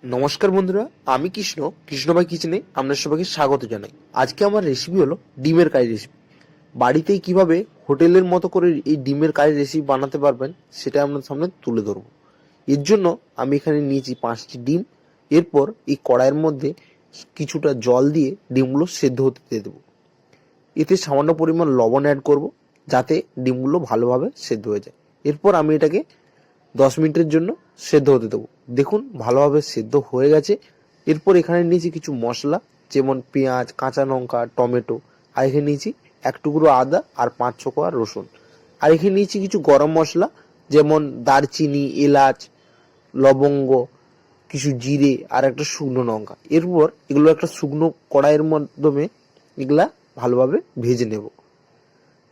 নমস্কার বন্ধুরা, আমি কৃষ্ণভাই কিচেনে আপনার সবাইকে স্বাগত জানাই। আজকে আমার রেসিপি হলো ডিমের কারি রেসিপি। বাড়িতেই কিভাবে হোটেলের মতো করে এই ডিমের কারি রেসিপি বানাতে পারবেন সেটা আপনার সামনে তুলে ধরবো। এর জন্য আমি এখানে নিয়েছি 5টি ডিম। এরপর এই কড়াইয়ের মধ্যে কিছুটা জল দিয়ে ডিমগুলো সেদ্ধ হতে দিয়ে দেবো। এতে সামান্য পরিমাণ লবণ অ্যাড করব যাতে ডিমগুলো ভালোভাবে সেদ্ধ হয়ে যায়। এরপর আমি এটাকে 10 মিনিটের জন্য সেদ্ধ হতে দেবো। দেখুন ভালোভাবে সেদ্ধ হয়ে গেছে। এরপর এখানে নিয়েছি কিছু মশলা, যেমন পেঁয়াজ, কাঁচা লঙ্কা, টমেটো। আর এখানে নিয়েছি 1 টুকরো আদা আর 5-6 কোয়া রসুন। আর এখানে নিয়েছি কিছু গরম মশলা, যেমন দারচিনি, এলাচ, লবঙ্গ, কিছু জিরে আর একটা শুকনো লঙ্কা। এরপর এগুলো একটা শুকনো কড়াইয়ের মাধ্যমে এগুলা ভালোভাবে ভেজে নেব।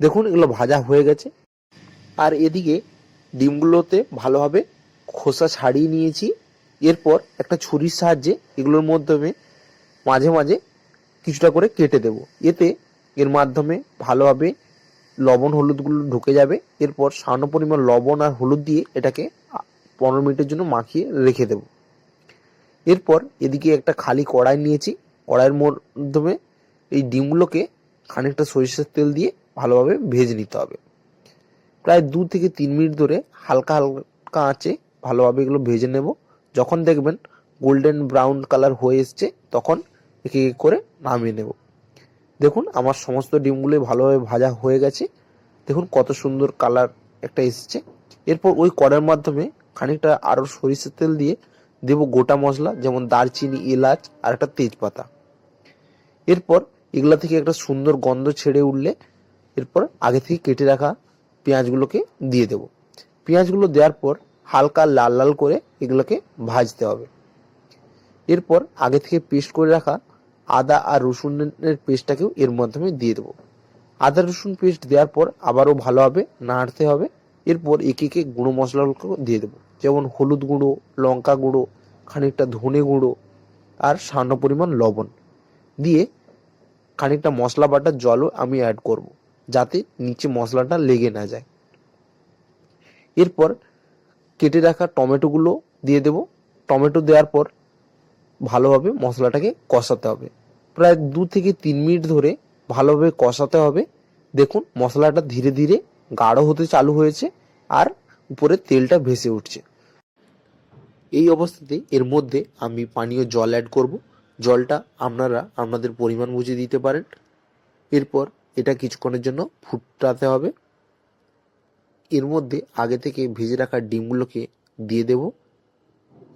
দেখুন এগুলো ভাজা হয়ে গেছে। আর এদিকে ডিমগুলোতে ভালোভাবে খোসা ছাড়িয়ে নিয়েছি। এরপর একটা ছুরির সাহায্যে এগুলোর মাধ্যমে মাঝে মাঝে কিছুটা করে কেটে দেব। এতে এর মাধ্যমে ভালোভাবে লবণ হলুদগুলো ঢুকে যাবে। এরপর সামান্য পরিমাণ লবণ আর হলুদ দিয়ে এটাকে 15 মিনিটের জন্য মাখিয়ে রেখে দেব। এরপর এদিকে একটা খালি কড়াই নিয়েছি। কড়াইয়ের মাধ্যমে এই ডিমগুলোকে খানিকটা সরিষার তেল দিয়ে ভালোভাবে ভেজে নিতে হবে। প্রায় 2 থেকে 3 মিনিট ধরে হালকা হালকা আঁচে ভালোভাবে এগুলো ভেজে নেব। যখন দেখবেন গোল্ডেন ব্রাউন কালার হয়ে এসছে তখন একে একে করে নামিয়ে নেব। দেখুন আমার সমস্ত ডিমগুলো ভালোভাবে ভাজা হয়ে গেছে। দেখুন কত সুন্দর কালার একটা এসছে। এরপর ওই কড়াইয়ের মাধ্যমে খানিকটা আরও সরিষার তেল দিয়ে দেব গোটা মশলা, যেমন দারচিনি, এলাচ আর একটা তেজপাতা। এরপর এগুলা থেকে একটা সুন্দর গন্ধ ছেড়ে উঠলে এরপর আগে থেকে কেটে রাখা পেঁয়াজগুলোকে দিয়ে দেব। পেঁয়াজগুলো দেওয়ার পর হালকা লাল লাল করে এগুলোকে ভাজতে হবে। এরপর আগে থেকে পেস্ট করে রাখা আদা আর রসুনের পেস্টটাকেও এর মাধ্যমে দিয়ে দেবো। আদা রসুন পেস্ট দেওয়ার পর আবারও ভালোভাবে নাড়তে হবে। এরপর একে একে গুঁড়ো মশলাগুলোকেও দিয়ে দেবো, যেমন হলুদ গুঁড়ো, লঙ্কা গুঁড়ো, খানিকটা ধনে গুঁড়ো আর সামান্য পরিমাণ লবণ দিয়ে খানিকটা মশলা বাটার জলও আমি অ্যাড করব, যাতে নিচে মশলাটা লেগে না যায়। এরপর কেটে রাখা টমেটোগুলো দিয়ে দেব। টমেটো দেওয়ার পর ভালোভাবে মশলাটাকে কষাতে হবে। প্রায় 2 থেকে 3 মিনিট ধরে ভালোভাবে কষাতে হবে। দেখুন মশলাটা ধীরে ধীরে গাঢ় হতে চালু হয়েছে আর উপরে তেলটা ভেসে উঠছে। এই অবস্থাতে এর মধ্যে আমি পানীয় জল অ্যাড করব। জলটা আপনারা আপনাদের পরিমাণ বুঝে দিতে পারেন। এরপর এটা কিছুক্ষণের জন্য ফুটাতে হবে। এর মধ্যে আগে থেকে ভেজে রাখা ডিমগুলোকে দিয়ে দেব।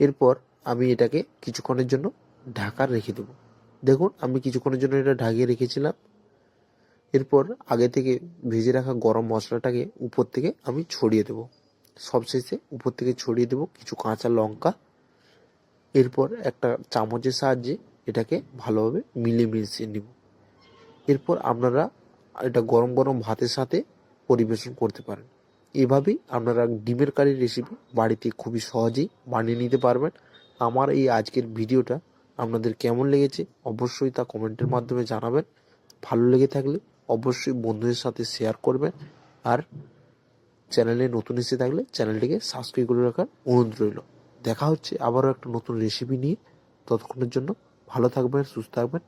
এরপর আমি এটাকে কিছুক্ষণের জন্য ঢাকা রেখে দেব। দেখুন আমি কিছুক্ষণের জন্য এটা ঢাকিয়ে রেখেছিলাম। এরপর আগে থেকে ভেজে রাখা গরম মশলাটাকে উপর থেকে আমি ছড়িয়ে দেব। সবশেষে উপর থেকে ছড়িয়ে দেব কিছু কাঁচা লঙ্কা। এরপর একটা চামচের সাহায্যে এটাকে ভালোভাবে মিশিয়ে নেব। এরপর আপনারা এটা গরম গরম ভাতের সাথে পরিবেশন করতে পারেন। এভাবেই আপনারা ডিমের কারির রেসিপি বাড়িতে খুবই সহজেই বানিয়ে নিতে পারবেন। আমার এই আজকের ভিডিওটা আপনাদের কেমন লেগেছে অবশ্যই তা কমেন্টের মাধ্যমে জানাবেন। ভালো লেগে থাকলে অবশ্যই বন্ধুদের সাথে শেয়ার করবেন। আর চ্যানেলে নতুন এসে থাকলে চ্যানেলটিকে সাবস্ক্রাইব করে রাখার অনুরোধ রইল। দেখা হচ্ছে আবারও একটা নতুন রেসিপি নিয়ে। ততক্ষণের জন্য ভালো থাকবেন, সুস্থ থাকবেন।